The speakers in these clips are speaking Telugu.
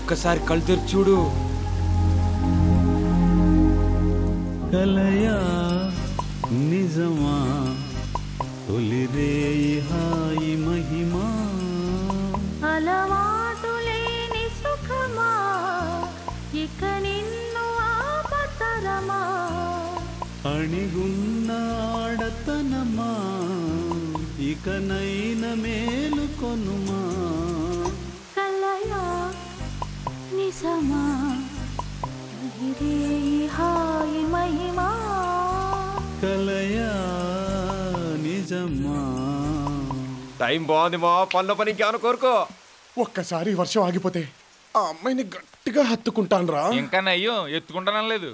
ఒక్కసారి కళ్ళు తెరిచి చూడు. కలయా నిజమా తొలిరేయి హాయి మహిమా అలవాటు లేని సుఖమా ఇక నిన్ను ఆపతరమా అణిగున్న ఆడతనమా ఇకనైన మేలు కొనుమా కలయా నిజమా తొలిరేయి హాయి మహిమా కలయా నిజమా. టైం బాగుంది మా పనుల పని ఇంకేమైనా కోరుకో. ఒక్కసారి వర్షం ఆగిపోతే ఆ అమ్మాయిని గట్టిగా హత్తుకుంటాను రా. ఇంకా నయ్యో ఎత్తుకుంటానలేదు.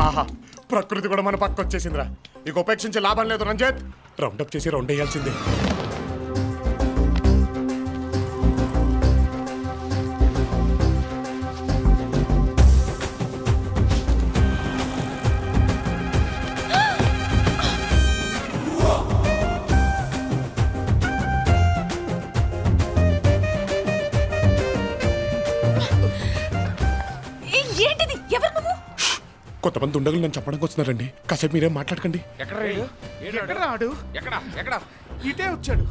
ఆహా, ప్రకృతి కూడా మన పక్క వచ్చేసిందిరా. ఇక ఉపేక్షించే లాభం లేదు రంజిత్. రౌండప్ చేసి రౌండ్ వేయాల్సిందే. కొంతమంది ఉండగలు నన్ను చెప్పడానికి వస్తున్నారండి. కాసేపు మీరేం మాట్లాడకండి. ఇటే వచ్చాడు.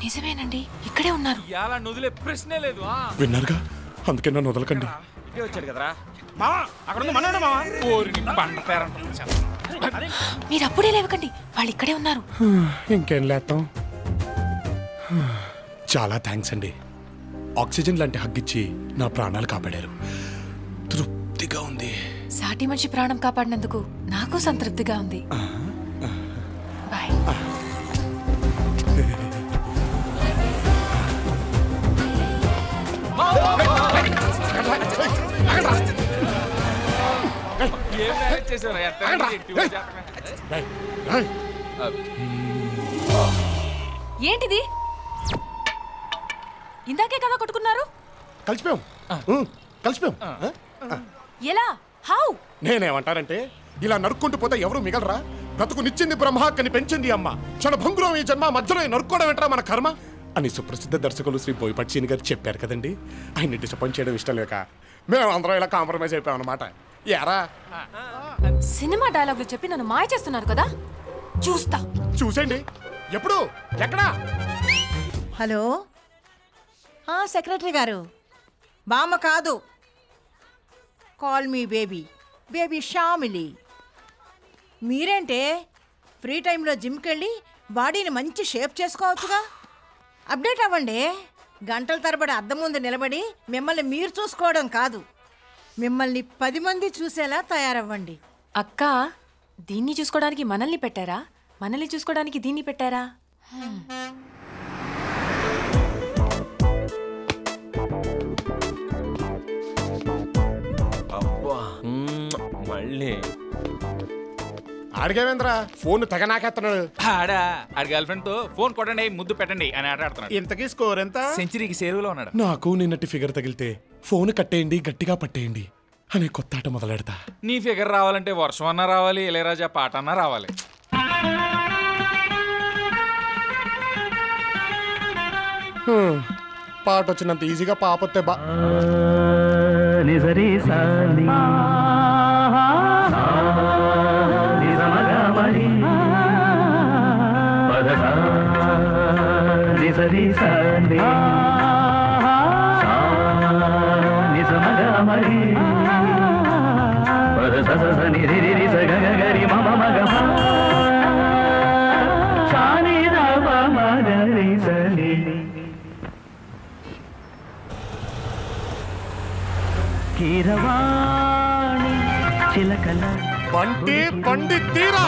నిజమేనండి, ఇక్కడే ఉన్నారు. ఇలా నుదిలే ప్రశ్నే లేదు. విన్నారుగా, అందుకే నన్ను వదలకండి. ఇటే వచ్చాడు కదరా. మీరు అప్పుడే లేవకండి, వాళ్ళు ఇక్కడే ఉన్నారు. ఇంకేం లేస్తాం. చాలా థ్యాంక్స్ అండి. ఆక్సిజన్ లాంటి హగ్గిచ్చి నా ప్రాణాలు కాపాడారు. తృప్తిగా ఉంది. సాటి మనిషి ప్రాణం కాపాడినందుకు నాకు సంతృప్తిగా ఉంది. బాయ్. ఏంటిది? ఇందాకే కదా కొట్టుకున్నారు. కలిసిపోయాం. ఎలా? హౌ? నేనేమంటారంటే, ఇలా నరుక్కుంటూ పోతే ఎవరు మిగలరా? బ్రతుకు నిచ్చింది బ్రహ్మ, కని పెంచింది అమ్మ. క్షణభంగురం ఈ జన్మ, మధ్యలో నరుక్కోవడం ఏంట్రా మన కర్మ అని సుప్రసిద్ధ దర్శకులు శ్రీ బోయపాటి సీని గారు చెప్పారు కదండి. ఆయన్ని డిసప్పాయింట్ చేయడం ఇష్టం లేక మేము అందరం ఇలా కాంప్రమైజ్ అయిపోయాం అనమాట. యారా సినిమా డైలాగులు చెప్పి నన్ను మాయ చేస్తున్నారు కదా, చూస్తా. చూసేయండి. ఎప్పుడు? ఎక్కడా? హలో, సెక్రటరీ గారు. బామ్మ కాదు, call me baby. Baby Shamili. మీరేంటే ఫ్రీ టైంలో జిమ్కి వెళ్ళి బాడీని మంచి షేప్ చేసుకోవచ్చుగా. అప్డేట్ అవ్వండి. గంటల తరబడి అద్దం ముందు నిలబడి మిమ్మల్ని మీరు చూసుకోవడం కాదు, మిమ్మల్ని 10 మంది చూసేలా తయారవ్వండి. అక్క, దీన్ని చూసుకోవడానికి మనల్ని పెట్టారా, మనల్ని చూసుకోవడానికి దీన్ని పెట్టారా? మళ్ళీ అడిగేవేంద్రా, ఫోన్ తెగ నాకేస్తున్నాడు. ఆడి గర్ల్ ఫ్రెండ్ తో ఫోన్ కొట్టండి, ముద్దు పెట్టండి అని ఆట ఆడుతున్నాడు. ఇంతకీ స్కోర్ ఎంత? సెంచరీకి సేరులో ఉన్నాడు. నాకు నిన్నటి ఫిగర్ తగిలితే ఫోన్ కట్టేయండి, గట్టిగా పట్టేయండి అనే కొత్త ఆట మొదలెడతా. నీ ఫిగర్ రావాలంటే వర్షం అన్నా రావాలి, ఇళయరాజా పాట అన్నా రావాలి. పాట వచ్చినంత ఈజీగా పాపొత్తే బా. బండి బండి తీరా.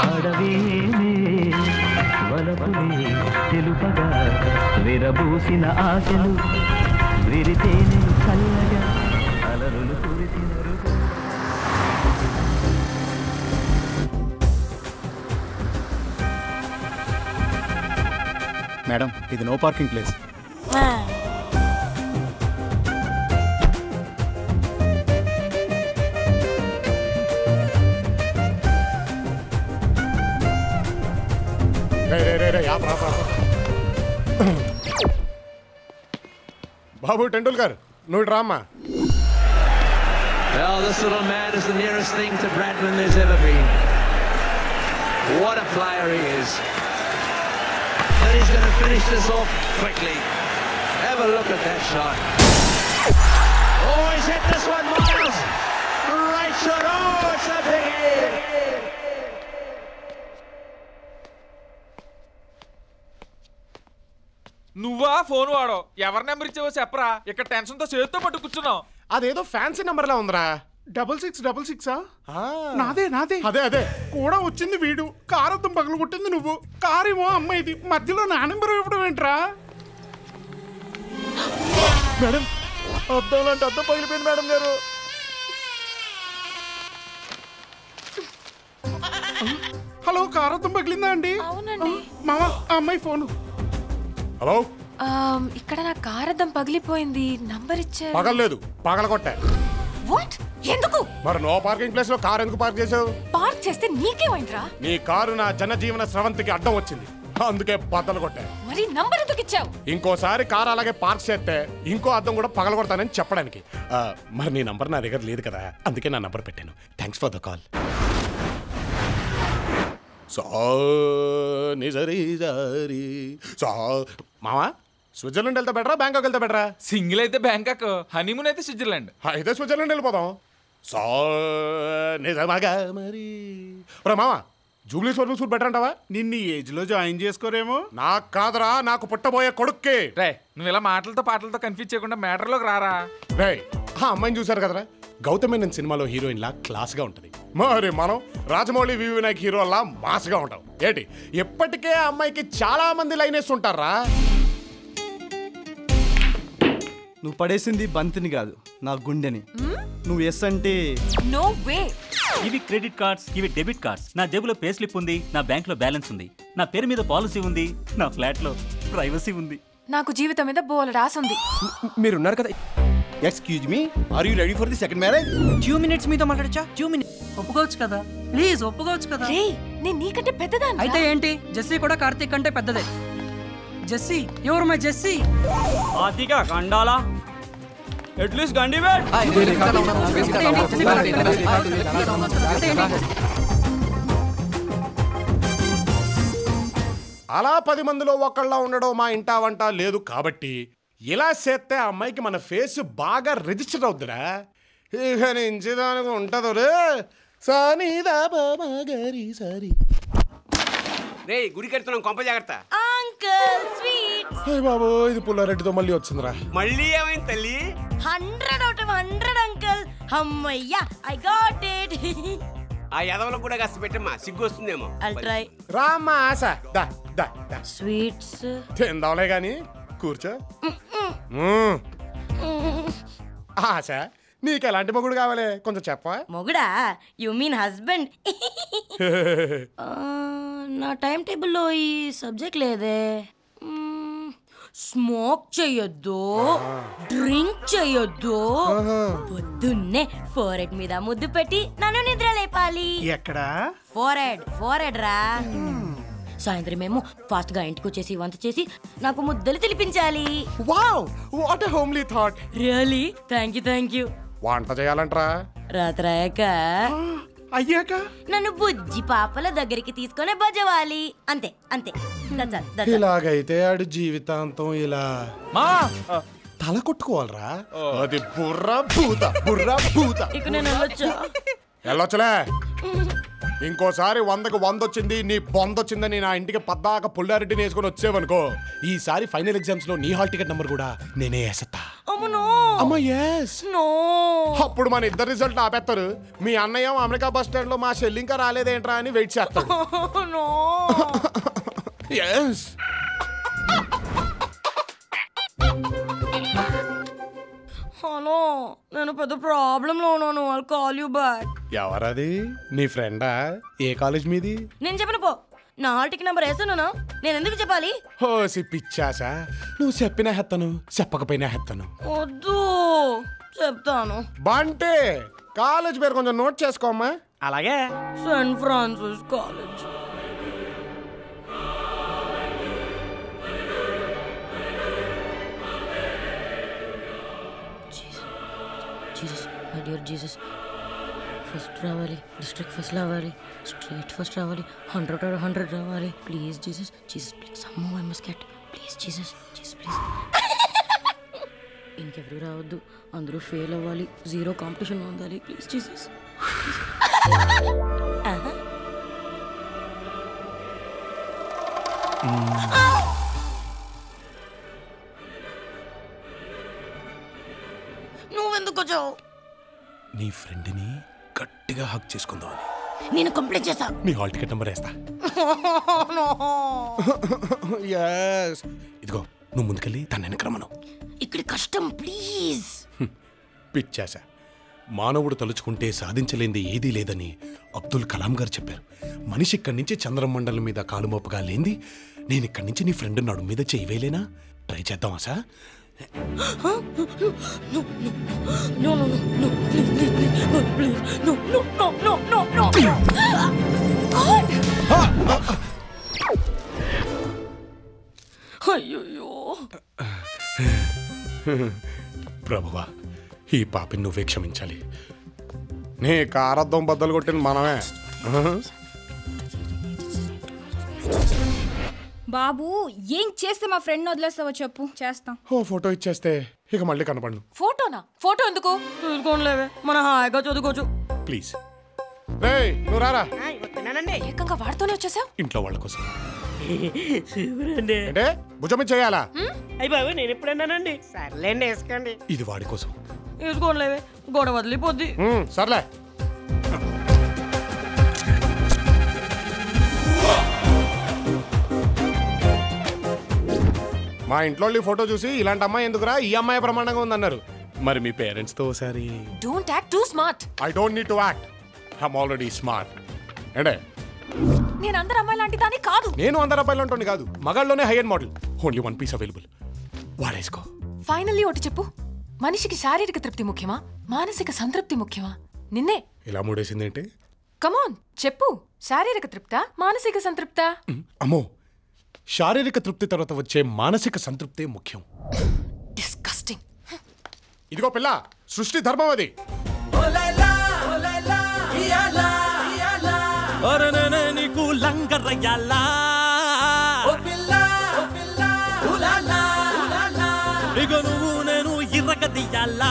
తెలుపగా విరబూసిన ఆశలు విరితేనే చల్లగా అలరులు కురిసిన. మేడం, ఇది నో పార్కింగ్ ప్లేస్. బాబు టెండూల్కర్ నువ్వు రామ్మా. Well, this little man is the nearest thing to Bradman there's ever been. What a player he is. And he's going to finish this off quickly. Have a look at that shot. Oh, he's hit this one, Miles. Right shot. Oh, it's a big hit. నువ్వా ఫోన్ వాడో? ఎవరి నెంబర్ ఇచ్చావో చెప్పరా, ఇక్కడ టెన్షన్ తో చేతితో పట్టు కూర్చున్నావు. అదేదో ఫ్యాన్సీ నెంబర్ లా ఉందిరా. 6666 నాదే అదే అదే కూడా వచ్చింది వీడు. కారు అద్దం పగలు కొట్టింది నువ్వు. కారేమో అమ్మాయిది. మధ్యలో నా నెంబర్ ఇవ్వడం ఏంట్రా? మేడం అద్దం లాంటి అద్దం పగిలిపోయింది మేడం గారు. హలో, కారు అద్దం పగిలిందా అండి? అవునండి. మామ, ఆ అమ్మాయి ఫోను. హలో, ఇక్కడ నా కారద్దం పగిలిపోయింది. నంబర్ ఇచ్చారు. పగలలేదు, పగలగొట్టా. వాట్? ఎందుకు? మరి నో పార్కింగ్ ప్లేస్ లో కారు ఎందుకు పార్క్ చేసావు? పార్క్ చేస్తే నీకేమైందిరా? నీ కారు నా జనజీవన స్రవంతికి అడ్డం వచ్చింది, అందుకే బద్దలు కొట్టా. మరి నంబర్ ఎందుకు ఇచ్చావు? ఇంకోసారి కారు అలాగే పార్క్ చేస్తే ఇంకో అద్దం కూడా పగలగొడతానని చెప్పడానికి. మరి నీ నంబర్ నా దగ్గర లేదు కదా, అందుకే నా నంబర్ పెట్టాను. Thanks for the call. మావా, స్విట్జర్లాండ్ వెళ్తే బెటరా బ్యాంకాక్ వెళ్తే బెటరా? సింగిల్ అయితే బ్యాంకాక్, హనీమూన్ అయితే స్విట్జర్లాండ్. అయితే స్విట్జర్లాండ్ వెళ్ళిపోదాం. నిజమాగా మరి మావా, జూబ్లీ స్వర్గం సూట్ బెటర్ అంటావా? నిన్ను ఏజ్ లో జాయిన్ చేసుకోరేమో. నాకు కాదురా, నాకు పుట్టబోయే కొడుక్కి. రే, నువ్వు ఇలా మాటలతో పాటలతో కన్ఫ్యూజ్ చేయకుండా మ్యాటర్లోకి రారా. రే, ఆ అమ్మాయిని చూసారు కదరా, గౌతమ్ మేనన్ సినిమాలో హీరోయిన్ లా క్లాస్ గా ఉంటది. మరి మనం రాజమౌళి వి వినాయక్ హీరోలా మాస్ గా ఉంటాం ఏంటి? ఎప్పటికే ఆ అమ్మాయికి చాలా మంది లైనేస్ ఉంటారా. నువ్వు పడేసింది బంతిని కాదు, నా గుండెని. నువ్వు ఎస్ అంటే నో వే. ఇవి క్రెడిట్ కార్డ్స్, ఇవి డెబిట్ కార్డ్స్. నా జేబులో పే స్లిప్ ఉంది, నా బ్యాంక్ లో బ్యాలెన్స్ ఉంది, నా పేరు మీద పాలసీ ఉంది, నా ఫ్లాట్ లో ప్రైవసీ ఉంది. నాకు జీవితం మీద బోలెడు ఆశ ఉంది. మీరున్నారు కదా. Excuse me, are you ready for the second marriage? 2 minutes మీతో మాట్లాడచ్చా? 2 minutes ఒప్పుకోవచ్చు కదా? ప్లీజ్ ఒప్పుకోవచ్చు కదా? రే, నేను నీకంటే పెద్దదాన్ని. అయితే ఏంటి, జెస్సీ కూడా కార్తీక్ కంటే పెద్దదే. జెస్సీ, ఎవరు my Jessie? ఆతిగా గండాలా, at least Gandi bet. అలా 10 మందిలో ఒకళ్ళ ఉండడం మా ఇంటా వంట లేదు కాబట్టి ఇలా చేస్తే ఆ అమ్మాయికి మన ఫేస్ బాగా రిజిస్టర్ అవుతురా. ఇక నుంచి దానికి ఉంటదు రే. సానీదా బాబా గారి సారీ. రే, గుడి కడుతున్నాం, కొంప జాగ్రత్త. Uncle sweet. అయ్య బాబు, ఇది పుల్లారెడ్డితో మళ్ళీ వచ్చిందిరా. మళ్ళీ ఏమైంది తల్లి? 100 out of 100 అంకుల్. అమ్మయ్యా, ఐ గాట్ ఇట్. ఆ యదవలకు కూడా కాస్త పెట్టమ్మా, సిగ్గు వస్తుందేమో. I'll try. రామ్మా ఆశ, దా దా దా. స్వీట్స్ తిందాంలే గాని కూర్చో. ఆశ, నీకు ఎలాంటి మొగుడు కావాలి కొంచెం చెప్పవా? మొగుడా? You mean husband? నా టైం టేబుల్లో ఈ సబ్జెక్ట్ లేదే. స్మోక్ చెయ్యొద్దు, డ్రింక్ చెయ్యొద్దు, పొద్దున్నే ఫోరెడ్ మీద ముద్దు పెట్టి నన్ను నిద్ర లేపాలి. ఎక్కడా? ఫోరెడ్ రా. సాయంత్రం మేము ఫాస్ట్ గా ఇంటికి వచ్చేసి వంట చేసి నాకు ముద్దలు తినిపించాలి. Wow, what a homely thought. Really? Thank you. వంట చేయాలంటరా? రాత్రి అయ్యాక నన్ను బుజ్జి పాపల దగ్గరికి తీసుకొని బజవాలి. అంతే. ఇలాగైతే ఆడు జీవితాంతం ఇలా తల కొట్టుకోవాలరా. అది బుర్ర భూత. ఇక నేను వెళ్ళొచ్చులే. ఇంకోసారి 100కి 100 వచ్చింది, నీ బొందొచ్చిందని నా ఇంటికి పద్దాక పుల్లారెడ్డిని వేసుకొని వచ్చేవనుకో, ఈసారి ఫైనల్ ఎగ్జామ్స్ లో నీ హాల్ టికెట్ నంబర్ కూడా నేనే వేస్తా. అప్పుడు మన ఇద్దరు రిజల్ట్ ఆపేస్తారు. మీ అన్నయ్య అమెరికా బస్ స్టాండ్ లో మా షెల్ ఇంకా రాలేదేంట్రా అని వెయిట్ చేస్తాడు. హలో, నేను పెద్ద ప్రాబ్లంలో ఉన్నాను. I'll call you back. ఎవరది? నీ ఫ్రెండా? ఏ కాలేజ్ మీది? నేను చెప్పను పో. నా హాల్ టికెట్ నంబర్ వేస్తున్నానా? నేను ఎందుకు చెప్పాలి? హోసి పిచ్చాసా, నువ్వు చెప్పినా హెత్తను, చెప్పకపోయినా హెత్తను. వద్దు, చెప్తాను. బంటే, కాలేజ్ పేరు కొంచెం నోట్ చేసుకోమ్మా. అలాగే. Saint Francis college. Jesus my dear Jesus first రావాలి డిస్ట్రిక్ట్ ఫస్ట్ రావాలి స్ట్రేట్ ఫస్ట్ రావాలి 100 రావాలి please Jesus Jesus please some I must get please Jesus Jesus please ఇంకెవరు రావద్దు అందరూ ఫెయిల్ అవ్వాలి 0 కాంపిటీషన్ ఉండాలి ప్లీజ్ జీసస్ నువ్వెందుకు వచ్చావు? నీ ఫ్రెండ్ని గట్టిగా హక్ చేసుకుందాం. నేను కంప్లైంట్ చేస్తా. నీ హాల్ టికెట్ నెంబర్ వేస్తా. ఇదిగో నువ్వు ముందుకెళ్ళి తన వెనక రమ్మను. ఇక్కడ కష్టం ప్లీజ్. పిచ్చాస. మానవుడు తలుచుకుంటే సాధించలేంది ఏదీ లేదని అబ్దుల్ కలాం గారు చెప్పారు. మనిషి ఇక్కడి నుంచి చంద్రమండలం మీద కాలుమోపగా లేంది నేను ఇక్కడి నుంచి నీ ఫ్రెండ్ నడుము మీద చేయవేలేనా? ట్రై చేద్దామా సార్? ప్రభువా ఈ పాపిని నువ్వే క్షమించాలి. నీ కారద్దం బద్దలు కొట్టింది మనమే. బాబు ఏం చేస్తే మా ఫ్రెండ్ వదిలేస్తావో చెప్పు, చేస్తాం. ఓ ఫోటో ఇచ్చేస్తే ఇక మళ్ళీ కనపడను. ఫోటోనా? ఫోటో ఎందుకు? చూసుకోలేవే మన హాయిగా చదువుకోవచ్చు. ప్లీజ్ రేయ్ నువ్వు రారా. ఏకంగా వాడుతూనే వచ్చేసావు. ఇంట్లో వాళ్ళ కోసం అంటే భుజమి చేయాలా? అయ్యి బాబు నేను ఎప్పుడన్నానండి. సర్లేండి వేసుకోండి. ఇది వాడి కోసం. వేసుకోలేవే గోడ వదిలిపోద్ది. సర్లే. మా ఇంట్లో ఫోటో చూసి ఇలాంటి అమ్మాయి ఎందుకురా, ఈ అమ్మాయి ప్రమాణంగా ఉందన్నారు. మరి మీ పేరెంట్స్ తో ఒకసారి. Don't act two smart. I don't need to act. I'm already smart. అంటే నేను అందరు అమ్మాయి లాంటి దాన్ని కాదు. నేను అందరు అబ్బాయిలు అంటుంది కాదు, మగాళ్ళలోనే high end model. Only 1 piece available. వాడేసుకో. ఫైనల్లీ ఒకటి చెప్పు, మనిషికి శారీరక తృప్తి ముఖ్యమా మానసిక సంతృప్తి ముఖ్యమా? నిన్నే ఇలా మూడేసింది ఏంటి? కమాన్ చెప్పు, శారీరక తృప్తా మానసిక సంతృప్తా? అమ్మో, శారీరక తృప్తి తర్వాత వచ్చే మానసిక సంతృప్తే ముఖ్యం. డిస్కస్టింగ్. ఇదిగో పిల్ల, సృష్టి ధర్మం అది. నీకు లంగరయ్యాలా ఇక నువ్వు నేను ఇరగదీయాలా?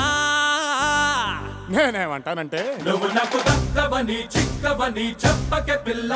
నేనేమంటానంటే నువ్వు నాకు దక్కవని చిక్కవని చెప్పకే పిల్ల